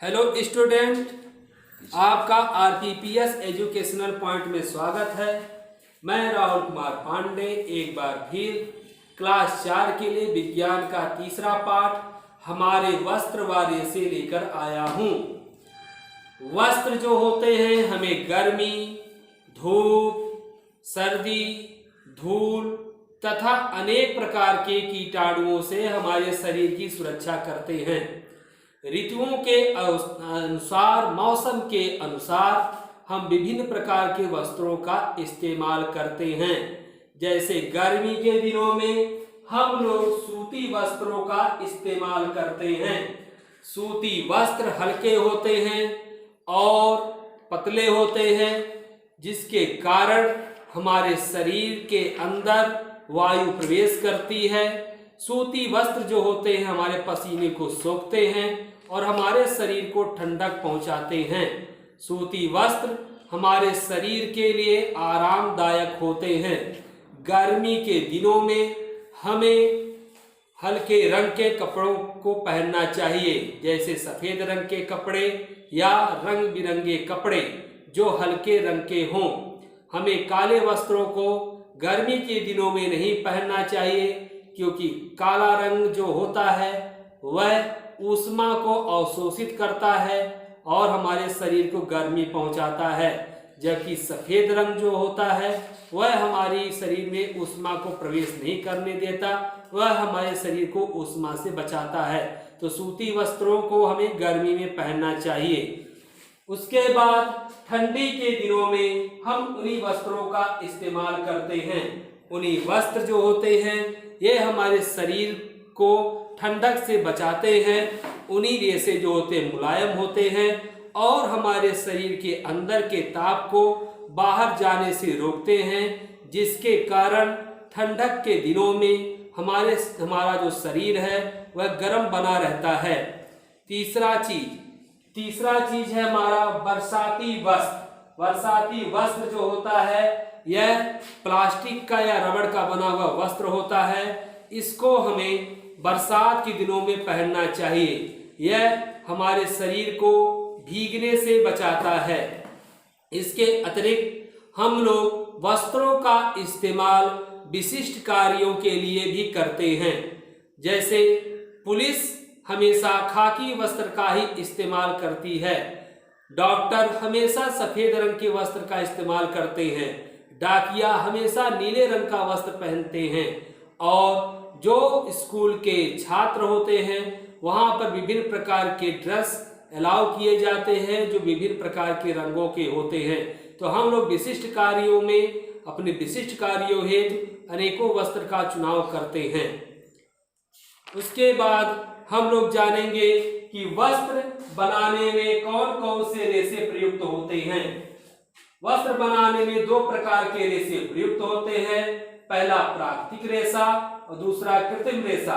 Hello student, आपका आरपीपीएस educational point में स्वागत है। मैं राहुल कुमार पांडे एक बार फिर क्लास 4 के लिए विज्ञान का तीसरा पाठ हमारे वस्त्र व रेशे लेकर आया हूँ। वस्त्र जो होते हैं हमें गर्मी, धूप, सर्दी, धूल तथा अनेक प्रकार के कीटाणुओं से हमारे शरीर की सुरक्षा करते हैं। ऋतुओं के अनुसार, मौसम के अनुसार हम विभिन्न प्रकार के वस्त्रों का इस्तेमाल करते हैं। जैसे गर्मी के दिनों में हम लोग सूती वस्त्रों का इस्तेमाल करते हैं। सूती वस्त्र हल्के होते हैं और पतले होते हैं, जिसके कारण हमारे शरीर के अंदर वायु प्रवेश करती है। सूती वस्त्र जो होते हैं हमारे पसीने को सोखते हैं और हमारे शरीर को ठंडक पहुंचाते हैं। सूती वस्त्र हमारे शरीर के लिए आरामदायक होते हैं। गर्मी के दिनों में हमें हल्के रंग के कपड़ों को पहनना चाहिए, जैसे सफ़ेद रंग के कपड़े या रंग बिरंगे कपड़े जो हल्के रंग के हों। हमें काले वस्त्रों को गर्मी के दिनों में नहीं पहनना चाहिए, क्योंकि काला रंग जो होता है वह ऊष्मा को अवशोषित करता है और हमारे शरीर को गर्मी पहुंचाता है, जबकि सफ़ेद रंग जो होता है वह हमारी शरीर में ऊष्मा को प्रवेश नहीं करने देता, वह हमारे शरीर को ऊष्मा से बचाता है। तो सूती वस्त्रों को हमें गर्मी में पहनना चाहिए। उसके बाद ठंडी के दिनों में हम ऊनी वस्त्रों का इस्तेमाल करते हैं। ऊनी वस्त्र जो होते हैं ये हमारे शरीर को ठंडक से बचाते हैं। ऊनी रेशे जो होते हैं मुलायम होते हैं और हमारे शरीर के अंदर के ताप को बाहर जाने से रोकते हैं, जिसके कारण ठंडक के दिनों में हमारा जो शरीर है वह गर्म बना रहता है। तीसरा चीज है हमारा बरसाती वस्त्र। बरसाती वस्त्र जो होता है यह प्लास्टिक का या रबड़ का बना हुआ वस्त्र होता है। इसको हमें बरसात के दिनों में पहनना चाहिए। यह हमारे शरीर को भीगने से बचाता है। इसके अतिरिक्त हम लोग वस्त्रों का इस्तेमाल विशिष्ट कार्यों के लिए भी करते हैं। जैसे पुलिस हमेशा खाकी वस्त्र का ही इस्तेमाल करती है। डॉक्टर हमेशा सफ़ेद रंग के वस्त्र का इस्तेमाल करते हैं। डाकिया हमेशा नीले रंग का वस्त्र पहनते हैं। और जो स्कूल के छात्र होते हैं वहाँ पर विभिन्न प्रकार के ड्रेस अलाउ किए जाते हैं जो विभिन्न प्रकार के रंगों के होते हैं। तो हम लोग विशिष्ट कार्यों में अपने विशिष्ट कार्यों हेतु अनेकों वस्त्र का चुनाव करते हैं। उसके बाद हम लोग जानेंगे कि वस्त्र बनाने में कौन कौन से रेशे प्रयुक्त होते हैं। वस्त्र बनाने में दो प्रकार के रेशे प्रयुक्त होते हैं। पहला प्राकृतिक रेशा और दूसरा कृत्रिम रेशा।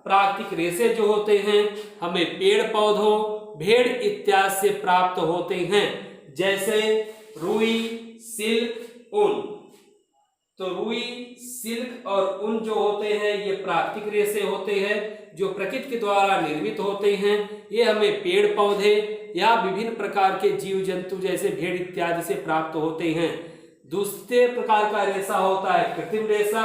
प्राकृतिक रेशे जो होते हैं हमें पेड़ पौधों, भेड़ इत्यादि से प्राप्त होते हैं, जैसे रुई, सिल्क, ऊन। तो रुई, सिल्क और ऊन जो होते हैं ये प्राकृतिक रेशे होते हैं जो प्रकृति के द्वारा निर्मित होते हैं। ये हमें पेड़ पौधे या विभिन्न प्रकार के जीव जंतु जैसे भेड़ इत्यादि से प्राप्त होते हैं। दूसरे प्रकार का रेशा होता है कृत्रिम रेशा।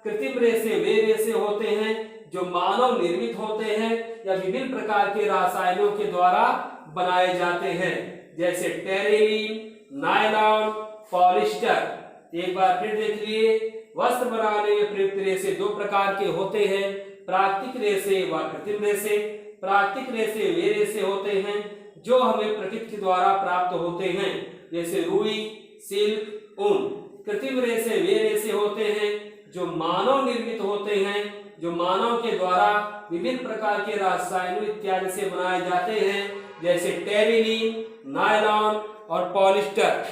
कृत्रिम रेशे वे रेशे होते हैं जो मानव निर्मित होते हैं या विभिन्न प्रकार के रासायनों के द्वारा बनाए जाते हैं, जैसे टेरेलिन, नायलॉन, पॉलिस्टर। एक बार फिर देख लिए, वस्त्र बनाने में प्रयुक्त रेशे दो प्रकार के होते हैं, प्राकृतिक रेशे व कृत्रिम रेशे। प्राकृतिक रेशे वे रेशे होते हैं जो हमें प्रकृति के द्वारा प्राप्त होते हैं, जैसे रुई, सिल्क, ऊन। कृत्रिम रेशे वे रेशे होते हैं जो मानव निर्मित होते हैं, जो मानव के द्वारा विभिन्न प्रकार के रसायनों इत्यादि से बनाए जाते हैं, जैसे टेरिलीन, नायलॉन और पॉलिस्टर।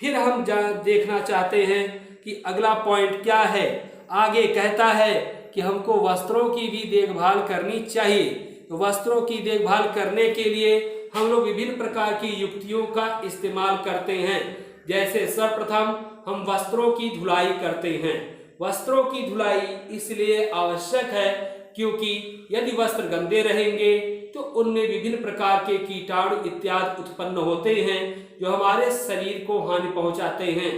फिर हम देखना चाहते हैं कि अगला पॉइंट क्या है। आगे कहता है कि हमको वस्त्रों की भी देखभाल करनी चाहिए। तो वस्त्रों की देखभाल करने के लिए हम लोग विभिन्न प्रकार की युक्तियों का इस्तेमाल करते हैं। जैसे सर्वप्रथम हम वस्त्रों की धुलाई करते हैं। वस्त्रों की धुलाई इसलिए आवश्यक है क्योंकि यदि वस्त्र गंदे रहेंगे तो तो उनमें विभिन्न प्रकार के कीटाणु इत्यादि उत्पन्न होते हैं जो हमारे शरीर को हानि पहुंचाते हैं।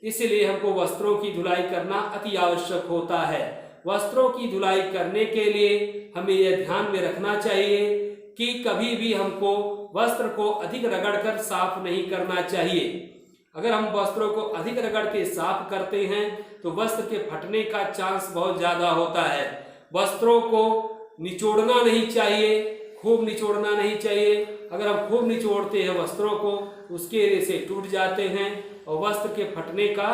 इसलिए हमको वस्त्रों की धुलाई करना अति आवश्यक होता है। वस्त्रों की धुलाई करने के लिए हमें यह ध्यान में रखना चाहिए कि कभी भी हमको वस्त्र को अधिक रगड़कर साफ नहीं करना चाहिए। अगर हम वस्त्रों को अधिक रगड़ के साफ करते हैं तो वस्त्र के फटने का चांस बहुत ज्यादा होता है। वस्त्रों को निचोड़ना नहीं चाहिए, खूब निचोड़ना नहीं चाहिए। अगर हम खूब निचोड़ते हैं वस्त्रों को, उसके वजह से टूट जाते हैं और वस्त्र के फटने का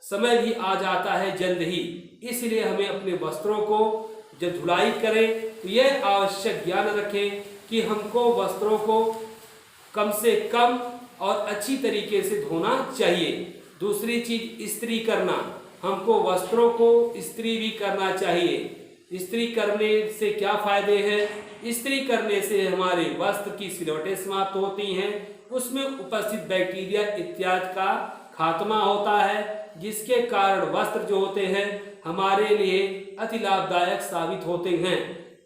समय भी आ जाता है जल्द ही। इसलिए हमें अपने वस्त्रों को जब धुलाई करें तो यह आवश्यक ज्ञान रखें कि हमको वस्त्रों को कम से कम और अच्छी तरीके से धोना चाहिए। दूसरी चीज इस्त्री करना, हमको वस्त्रों को इस्त्री भी करना चाहिए। इस्त्री करने से क्या फायदे हैं? इस्त्री करने से हमारे वस्त्र की सिलवटें समाप्त होती हैं, उसमें उपस्थित बैक्टीरिया इत्यादि का खात्मा होता है, जिसके कारण वस्त्र जो होते हैं हमारे लिए अति लाभदायक साबित होते हैं।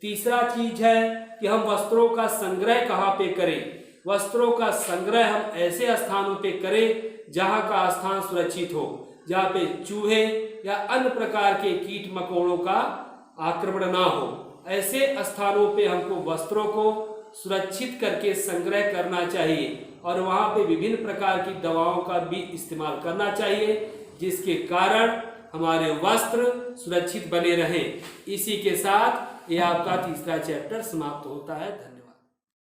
तीसरा चीज है कि हम वस्त्रों का संग्रह कहाँ पे करें। वस्त्रों का संग्रह हम ऐसे स्थानों पे करें जहाँ का स्थान सुरक्षित हो, जहाँ पे चूहे या अन्य प्रकार के कीट मकोड़ों का आक्रमण ना हो। ऐसे स्थानों पे हमको वस्त्रों को सुरक्षित करके संग्रह करना चाहिए और वहाँ पे विभिन्न प्रकार की दवाओं का भी इस्तेमाल करना चाहिए, जिसके कारण हमारे वस्त्र सुरक्षित बने रहें। इसी के साथ ये आपका तीसरा चैप्टर समाप्त होता है। धन्यवाद।